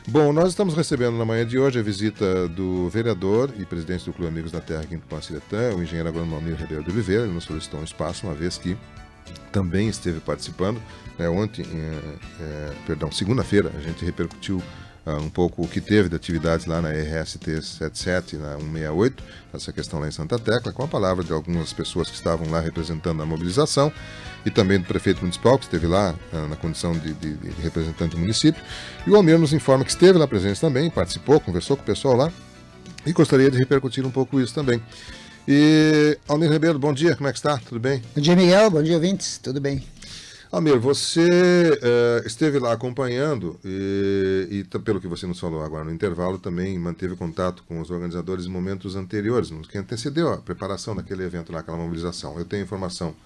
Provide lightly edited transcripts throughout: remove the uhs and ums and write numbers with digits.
Bom, nós estamos recebendo na manhã de hoje a visita do vereador e presidente do Clube Amigos da Terra aqui em Tupanciretã, o engenheiro agrônomo Almir Ribeiro de Oliveira. Ele nos solicitou um espaço, uma vez que também esteve participando. Ontem, segunda-feira, a gente repercutiu um pouco o que teve de atividades lá na RST 77, na 168, essa questão lá em Santa Tecla, com a palavra de algumas pessoas que estavam lá representando a mobilização, e também do prefeito municipal, que esteve lá na condição de representante do município. E o Almir nos informa que esteve lá presente também, participou, conversou com o pessoal lá, e gostaria de repercutir um pouco isso também. E Almir Ribeiro, bom dia, como é que está? Tudo bem? Bom dia, Miguel, bom dia, ouvintes, tudo bem? Almir, você esteve lá acompanhando e pelo que você nos falou agora no intervalo, também manteve contato com os organizadores em momentos anteriores, que antecedeu a preparação daquele evento lá, aquela mobilização. Eu tenho informação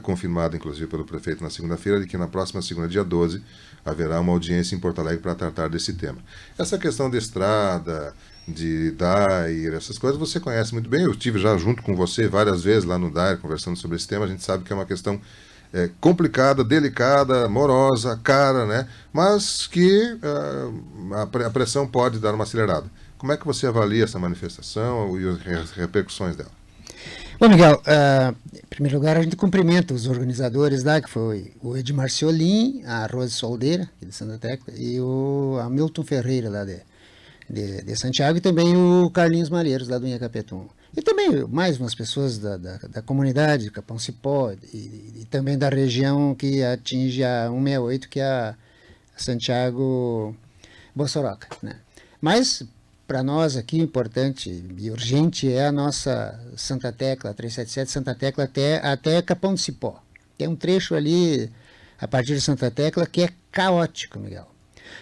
confirmada, inclusive, pelo prefeito na segunda-feira, de que na próxima segunda, dia 12, haverá uma audiência em Porto Alegre para tratar desse tema. Essa questão de estrada, de DAIR, essas coisas, você conhece muito bem. Eu estive já junto com você várias vezes lá no DAIR, conversando sobre esse tema. A gente sabe que é uma questão complicada, delicada, morosa, cara, né? Mas que a pressão pode dar uma acelerada. Como é que você avalia essa manifestação e as repercussões dela? Bom, Miguel, em primeiro lugar a gente cumprimenta os organizadores lá, que foi o Edmar Ciolim, a Rose Soldeira, aqui de Santa Tecla, e o Hamilton Ferreira, lá de Santiago, e também o Carlinhos Malheiros, lá do Inhacapetum. E também mais umas pessoas da comunidade, de Capão Cipó, e também da região que atinge a 168, que é a Santiago Bossoroca, né? Mas, para nós aqui, importante e urgente é a nossa Santa Tecla, 377 Santa Tecla até Capão do Cipó. Tem um trecho ali, a partir de Santa Tecla, que é caótico, Miguel.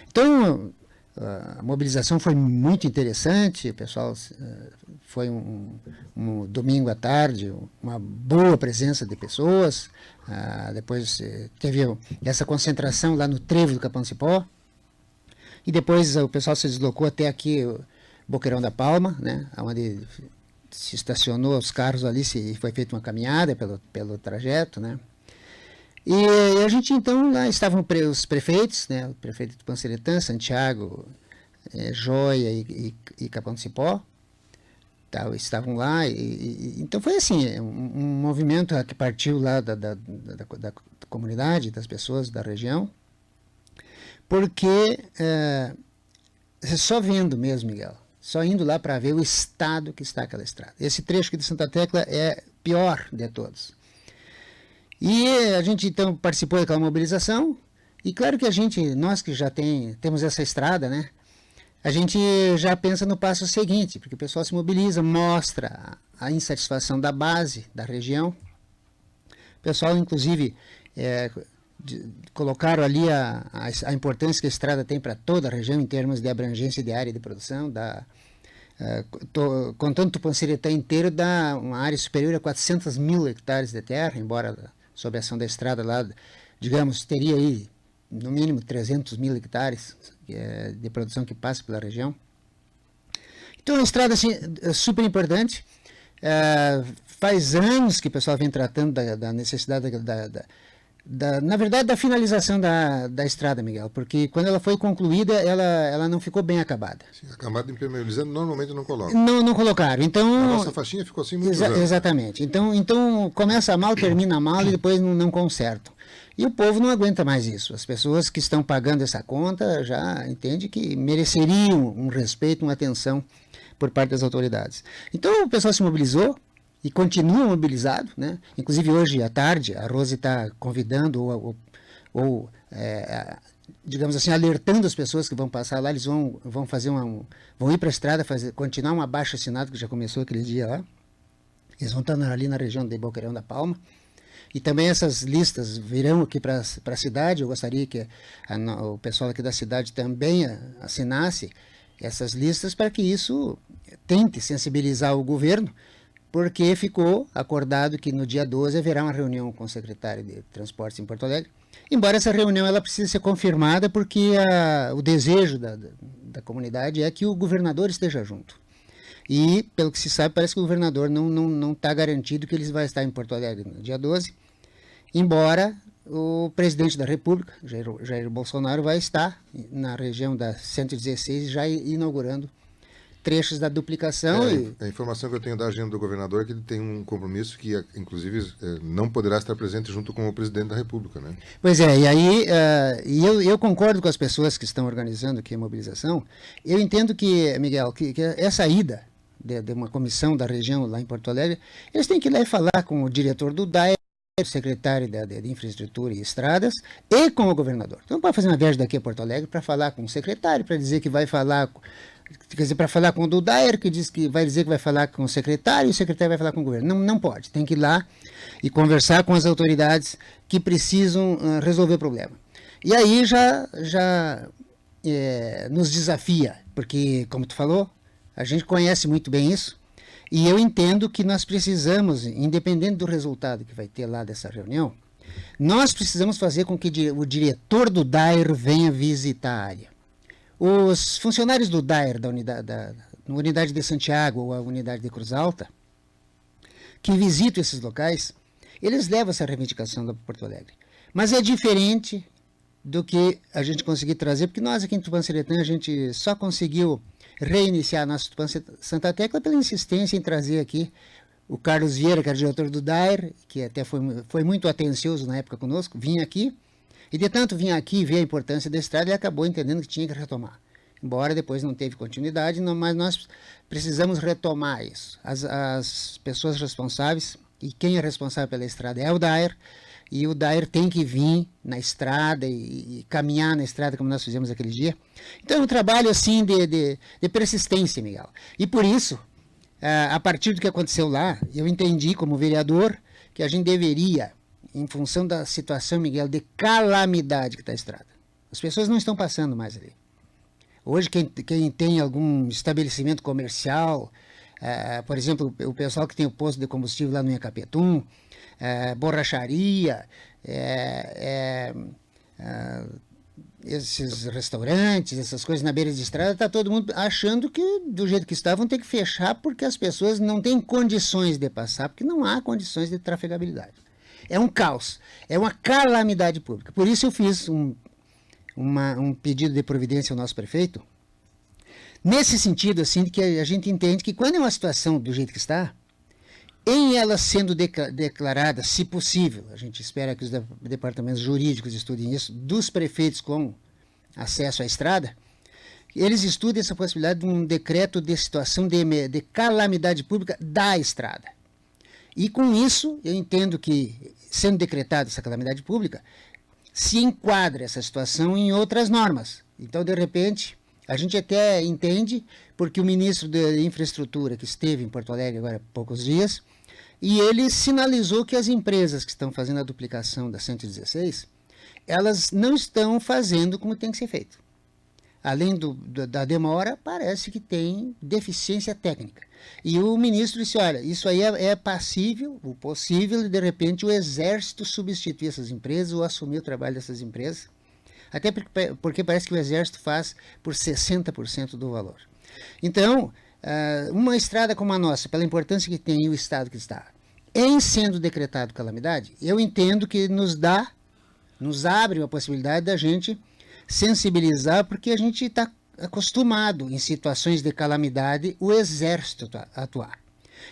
Então, a mobilização foi muito interessante, o pessoal foi um domingo à tarde, uma boa presença de pessoas, depois teve essa concentração lá no trevo do Capão do Cipó, e depois o pessoal se deslocou até aqui, Boqueirão da Palma, né, onde se estacionou os carros ali, foi feita uma caminhada pelo trajeto, né. E a gente, então, lá estavam os prefeitos, né, o prefeito de Tupanciretã, Santiago, Joia e Capão do Cipó, estavam lá, então foi assim, um movimento que partiu lá da comunidade, das pessoas da região, porque só vendo mesmo, Miguel, só indo lá para ver o estado que está aquela estrada. Esse trecho aqui de Santa Tecla é pior de todos. E a gente então participou daquela mobilização, e claro que nós que já temos essa estrada, né, a gente já pensa no passo seguinte, porque o pessoal se mobiliza, mostra a insatisfação da base, da região. O pessoal, inclusive, colocaram ali a importância que a estrada tem para toda a região em termos de abrangência de área de produção, contando Tupanciretã inteiro, dá uma área superior a 400 mil hectares de terra, embora sob a ação da estrada lá, digamos, teria aí no mínimo 300 mil hectares de produção que passa pela região. Então, é uma estrada assim, super importante. Faz anos que o pessoal vem tratando da necessidade na verdade, da finalização da estrada, Miguel, porque quando ela foi concluída, ela não ficou bem acabada. Sim, acabada impermeabilizando normalmente não coloca. Não colocaram. Então, a nossa faixinha ficou assim muito exatamente. Então começa mal, termina mal e depois não consertam. E o povo não aguenta mais isso. As pessoas que estão pagando essa conta já entendem que mereceriam um respeito, uma atenção por parte das autoridades. Então o pessoal se mobilizou e continua mobilizado, né? Inclusive hoje à tarde a Rose está convidando digamos assim, alertando as pessoas que vão passar lá. Eles vão fazer vão ir para a estrada, continuar um abaixo-assinado que já começou aquele dia lá. Eles vão estar ali na região de Boqueirão da Palma. E também essas listas virão aqui para a cidade. Eu gostaria que o pessoal aqui da cidade também assinasse essas listas para que isso tente sensibilizar o governo, porque ficou acordado que no dia 12 haverá uma reunião com o secretário de Transportes em Porto Alegre, embora essa reunião ela precise ser confirmada, porque o desejo da comunidade é que o governador esteja junto. E, pelo que se sabe, parece que o governador não está garantido que ele vai estar em Porto Alegre no dia 12, embora o presidente da República, Jair Bolsonaro, vai estar na região da 116, já inaugurando trechos da duplicação. A informação que eu tenho da agenda do governador é que ele tem um compromisso que, inclusive, não poderá estar presente junto com o presidente da República, né? Pois é, e aí eu concordo com as pessoas que estão organizando aqui a mobilização. Eu entendo que, Miguel, que essa ida de uma comissão da região lá em Porto Alegre, eles têm que ir lá e falar com o diretor do DAER, secretário de Infraestrutura e Estradas, e com o governador. Então pode fazer uma viagem daqui a Porto Alegre para falar com o secretário, para dizer que vai falar, quer dizer, para falar com o do DAER, que diz que vai dizer que vai falar com o secretário, e o secretário vai falar com o governo. Não pode, tem que ir lá e conversar com as autoridades que precisam resolver o problema. E aí já nos desafia, porque, como tu falou, a gente conhece muito bem isso, e eu entendo que nós precisamos, independente do resultado que vai ter lá dessa reunião, nós precisamos fazer com que o diretor do DAER venha visitar a área. Os funcionários do DAER, da unidade de Santiago ou a unidade de Cruz Alta, que visitam esses locais, eles levam essa reivindicação da Porto Alegre. Mas é diferente do que a gente conseguir trazer, porque nós aqui em Tupanciretã, a gente só conseguiu reiniciar a nossa Tupã Santa Tecla pela insistência em trazer aqui o Carlos Vieira, que era diretor do DAER, que até foi muito atencioso na época conosco, vinha aqui, e de tanto vinha aqui e ver a importância da estrada, ele acabou entendendo que tinha que retomar. Embora depois não teve continuidade, mas nós precisamos retomar isso. As pessoas responsáveis, e quem é responsável pela estrada é o DAER, e o DAER tem que vir na estrada e caminhar na estrada como nós fizemos aquele dia. Então é um trabalho assim de persistência, Miguel. E por isso, a partir do que aconteceu lá, eu entendi como vereador que a gente deveria, em função da situação, Miguel, de calamidade que está a estrada. As pessoas não estão passando mais ali. Hoje quem tem algum estabelecimento comercial, por exemplo, o pessoal que tem o posto de combustível lá no Iacapetum, borracharia, esses restaurantes, essas coisas na beira de estrada, está todo mundo achando que do jeito que estavam tem que fechar porque as pessoas não têm condições de passar, porque não há condições de trafegabilidade. É um caos, é uma calamidade pública. Por isso eu fiz um pedido de providência ao nosso prefeito, nesse sentido assim, de que a gente entende que quando é uma situação do jeito que está, em ela sendo declarada, se possível, a gente espera que os departamentos jurídicos estudem isso, dos prefeitos com acesso à estrada, eles estudem essa possibilidade de um decreto de situação de calamidade pública da estrada. E com isso, eu entendo que, sendo decretada essa calamidade pública, se enquadra essa situação em outras normas. Então, de repente, a gente até entende, porque o ministro da Infraestrutura, que esteve em Porto Alegre agora há poucos dias, e ele sinalizou que as empresas que estão fazendo a duplicação da 116, elas não estão fazendo como tem que ser feito. Além da demora, parece que tem deficiência técnica. E o ministro disse, olha, isso aí é possível, de de repente o Exército substituir essas empresas ou assumir o trabalho dessas empresas, até porque parece que o Exército faz por 60% do valor. Então, uma estrada como a nossa, pela importância que tem e o estado que está, em sendo decretado calamidade, eu entendo que nos abre a possibilidade da gente sensibilizar, porque a gente está acostumado em situações de calamidade o Exército atuar.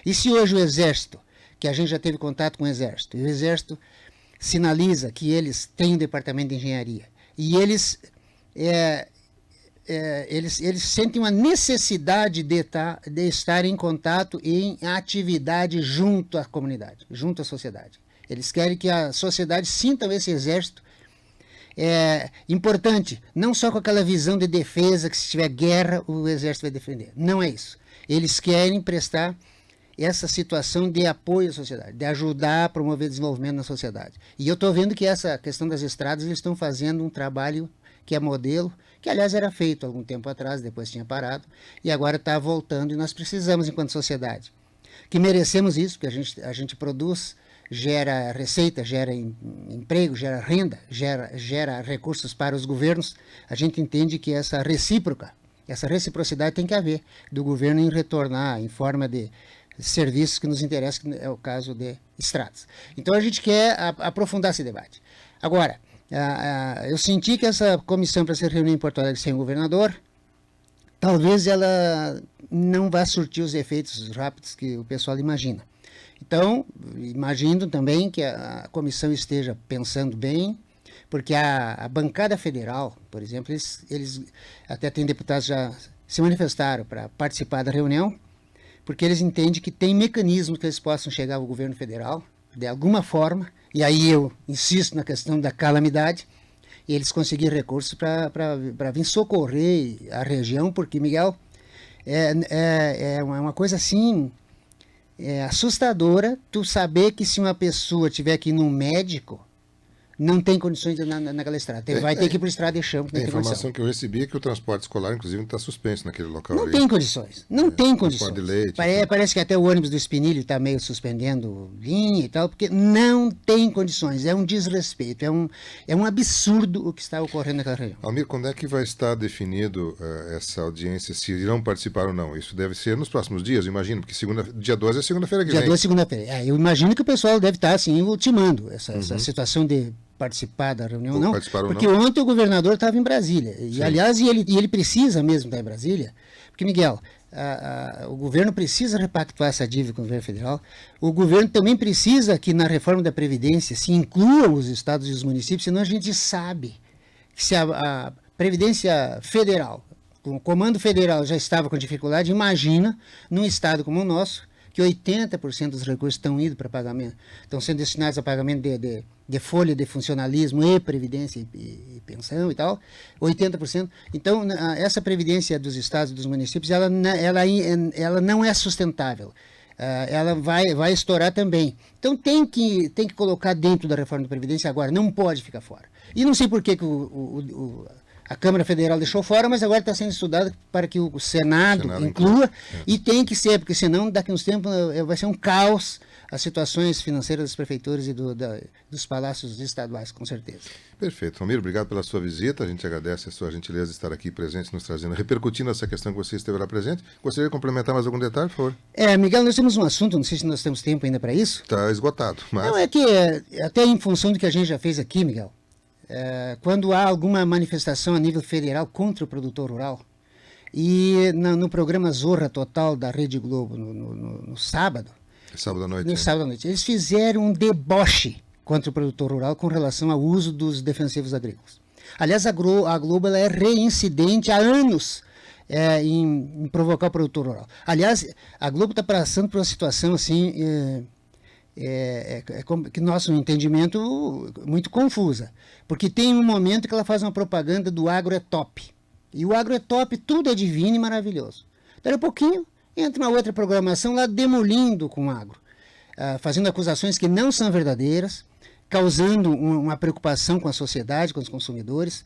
E se hoje o Exército, que a gente já teve contato com o Exército, e o Exército sinaliza que eles têm um departamento de engenharia, e eles sentem uma necessidade de estar em contato e em atividade junto à comunidade, junto à sociedade. Eles querem que a sociedade sinta esse Exército importante, não só com aquela visão de defesa, que se tiver guerra, o Exército vai defender. Não é isso. Eles querem prestar essa situação de apoio à sociedade, de ajudar a promover desenvolvimento na sociedade. E eu estou vendo que essa questão das estradas, eles estão fazendo um trabalho que é modelo, que aliás era feito há algum tempo atrás, depois tinha parado, e agora está voltando, e nós precisamos, enquanto sociedade, que merecemos isso, porque a gente produz, gera receita, gera emprego, gera renda, gera recursos para os governos. A gente entende que essa reciprocidade tem que haver do governo em retornar em forma de serviços que nos interessam, que é o caso de estradas. Então a gente quer aprofundar esse debate. Agora, eu senti que essa comissão para se reunir em Porto Alegre sem o governador, talvez ela não vá surtir os efeitos rápidos que o pessoal imagina. Então, imagino também que a comissão esteja pensando bem, porque a bancada federal, por exemplo, eles até tem deputados já se manifestaram para participar da reunião, porque eles entendem que tem mecanismos que eles possam chegar ao governo federal, de alguma forma, e aí eu insisto na questão da calamidade, e eles conseguirem recursos para vir socorrer a região, porque, Miguel, é uma coisa assim, assustadora tu saber que se uma pessoa tiver que ir num médico, não tem condições de ir naquela estrada. Vai ter que ir para a estrada de chão. A informação que eu recebi é que o transporte escolar, inclusive, está suspenso naquele local. Não tem condições. Não tem condições. De leite, parece que até o ônibus do Espinilho está meio suspendendo linha e tal, porque não tem condições. É um desrespeito. É um absurdo o que está ocorrendo naquela região. Almir, quando é que vai estar definido essa audiência, se irão participar ou não? Isso deve ser nos próximos dias, eu imagino, porque dia 12 é segunda-feira que vem. Dia 12 é segunda-feira. Eu imagino que o pessoal deve estar, assim, ultimando essa situação de participar da reunião, não, porque ontem o governador estava em Brasília, e aliás, ele precisa mesmo estar em Brasília, porque, Miguel, o governo precisa repactuar essa dívida com o governo federal, o governo também precisa que na reforma da Previdência se incluam os estados e os municípios, senão a gente sabe que se a Previdência Federal, o comando federal já estava com dificuldade, imagina num estado como o nosso, que 80% dos recursos estão indo para pagamento, estão sendo destinados a pagamento de folha de funcionalismo e previdência e pensão e tal, 80%. Então, essa previdência dos estados e dos municípios, ela não é sustentável. Ela vai estourar também. Então, tem que colocar dentro da reforma da Previdência agora, não pode ficar fora. E não sei por que a Câmara Federal deixou fora, mas agora está sendo estudado para que o Senado inclua, e tem que ser, porque senão daqui a uns tempos vai ser um caos as situações financeiras das prefeituras e dos palácios estaduais, com certeza. Perfeito. Almir, obrigado pela sua visita, a gente agradece a sua gentileza de estar aqui presente, nos trazendo, repercutindo essa questão que você esteve lá presente. Gostaria de complementar mais algum detalhe, por favor? Miguel, nós temos um assunto, não sei se nós temos tempo ainda para isso. Está esgotado, mas... Não, é que até em função do que a gente já fez aqui, Miguel, quando há alguma manifestação a nível federal contra o produtor rural, e no programa Zorra Total da Rede Globo, no sábado, sábado à noite, no sábado à noite, eles fizeram um deboche contra o produtor rural com relação ao uso dos defensivos agrícolas. Aliás, a Globo ela é reincidente há anos em provocar o produtor rural. Aliás, a Globo está passando por uma situação assim... que nosso entendimento muito confusa, porque tem um momento que ela faz uma propaganda do agro é top, e o agro é top, tudo é divino e maravilhoso. Daí a pouquinho entra uma outra programação lá demolindo com o agro, fazendo acusações que não são verdadeiras, causando uma preocupação com a sociedade, com os consumidores,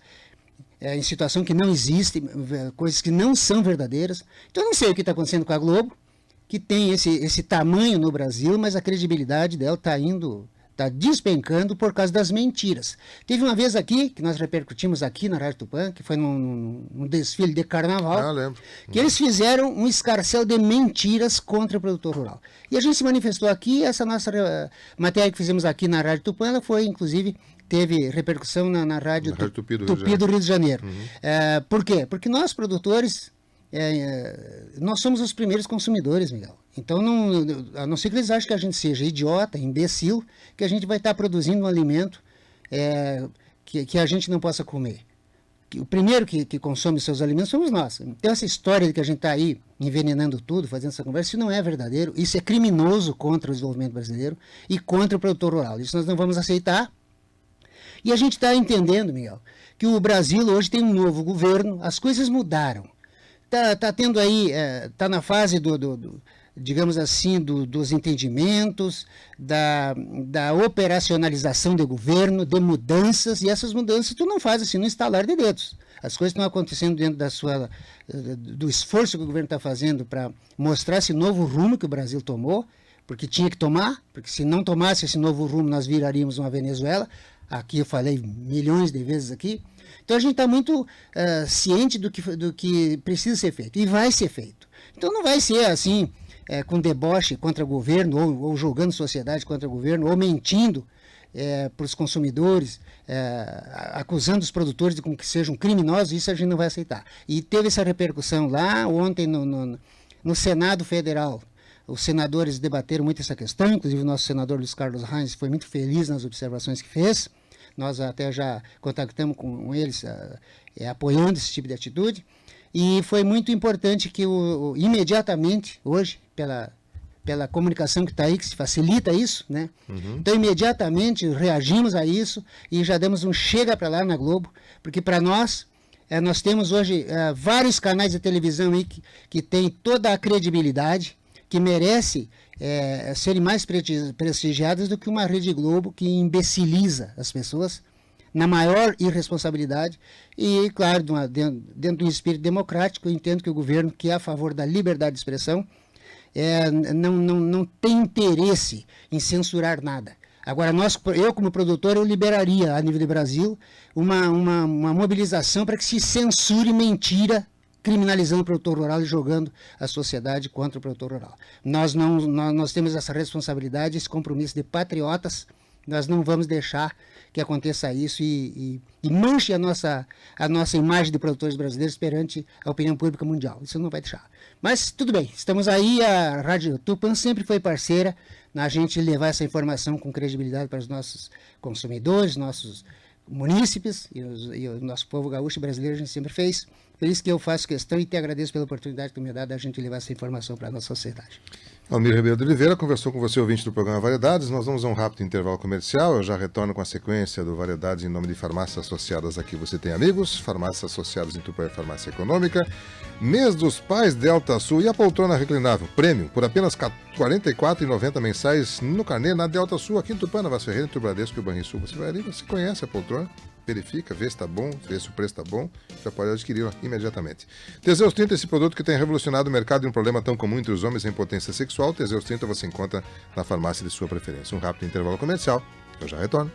em situação que não existe, coisas que não são verdadeiras. Então eu não sei o que está acontecendo com a Globo, que tem esse tamanho no Brasil, mas a credibilidade dela está despencando por causa das mentiras. Teve uma vez aqui, que nós repercutimos aqui na Rádio Tupã, que foi num desfile de carnaval, lembro. Que eles fizeram um escarcéu de mentiras contra o produtor rural. E a gente se manifestou aqui, essa nossa matéria que fizemos aqui na Rádio Tupã, ela foi, inclusive, teve repercussão na Rádio Tupi do Rio de Janeiro. Por quê? Porque nós, produtores... nós somos os primeiros consumidores, Miguel. Então, a não ser que eles achem que a gente seja idiota, imbecil, que a gente vai estar produzindo um alimento que a gente não possa comer. O primeiro que consome seus alimentos somos nós. Então, essa história de que a gente está aí envenenando tudo, fazendo essa conversa, isso não é verdadeiro. Isso é criminoso contra o desenvolvimento brasileiro e contra o produtor rural. Isso nós não vamos aceitar. E a gente está entendendo, Miguel, que o Brasil hoje tem um novo governo, as coisas mudaram. Tá tendo aí, tá na fase digamos assim, dos entendimentos, da operacionalização do governo, de mudanças, e essas mudanças tu não faz assim no estalar de dedos. As coisas estão acontecendo dentro do esforço que o governo está fazendo para mostrar esse novo rumo que o Brasil tomou, porque tinha que tomar, porque se não tomasse esse novo rumo nós viraríamos uma Venezuela. Aqui eu falei milhões de vezes aqui. Então a gente está muito ciente do que precisa ser feito, e vai ser feito. Então não vai ser assim, com deboche contra o governo, ou jogando sociedade contra o governo, ou mentindo para os consumidores, acusando os produtores de que sejam criminosos, isso a gente não vai aceitar. E teve essa repercussão lá ontem no Senado Federal. Os senadores debateram muito essa questão, inclusive o nosso senador Luiz Carlos Reins foi muito feliz nas observações que fez. Nós até já contactamos com eles, apoiando esse tipo de atitude. E foi muito importante que imediatamente, hoje, pela comunicação que está aí, que se facilita isso, né? Então, imediatamente reagimos a isso e já demos um chega para lá na Globo, porque para nós temos hoje vários canais de televisão aí que têm toda a credibilidade, que merece serem mais prestigiadas do que uma Rede Globo que imbeciliza as pessoas na maior irresponsabilidade. E, claro, dentro de um espírito democrático, eu entendo que o governo, que é a favor da liberdade de expressão, não tem interesse em censurar nada. Agora, eu como produtor, eu liberaria, a nível do Brasil, uma mobilização para que se censure mentira, criminalizando o produtor rural e jogando a sociedade contra o produtor rural. Nós temos essa responsabilidade, esse compromisso de patriotas. Nós não vamos deixar que aconteça isso e manche a nossa imagem de produtores brasileiros perante a opinião pública mundial. Isso não vai deixar. Mas tudo bem, estamos aí, a Rádio Tupã sempre foi parceira na gente levar essa informação com credibilidade para os nossos consumidores, nossos munícipes e o nosso povo gaúcho brasileiro, a gente sempre fez. Por isso que eu faço questão e te agradeço pela oportunidade que me dá da gente levar essa informação para a nossa sociedade. Almir Ribeiro de Oliveira conversou com você, ouvinte do programa Variedades. Nós vamos a um rápido intervalo comercial. Eu já retorno com a sequência do Variedades em nome de Farmácias Associadas. Aqui você tem amigos. Farmácias Associadas em Tupã, Farmácia Econômica. Mês dos Pais Delta Sul e a poltrona reclinável Premium por apenas R$ 44,90 mensais no carnê na Delta Sul, aqui em Tupã, na Vaz Ferreira, entre o Bradesco e o Banrisul. Você vai ali, você conhece a poltrona, verifica, vê se está bom, vê se o preço está bom, já pode adquiri-la imediatamente. Teseus 30, esse produto que tem revolucionado o mercado de um problema tão comum entre os homens em potência sexual. Teseus 30 você encontra na farmácia de sua preferência. Um rápido intervalo comercial, eu já retorno.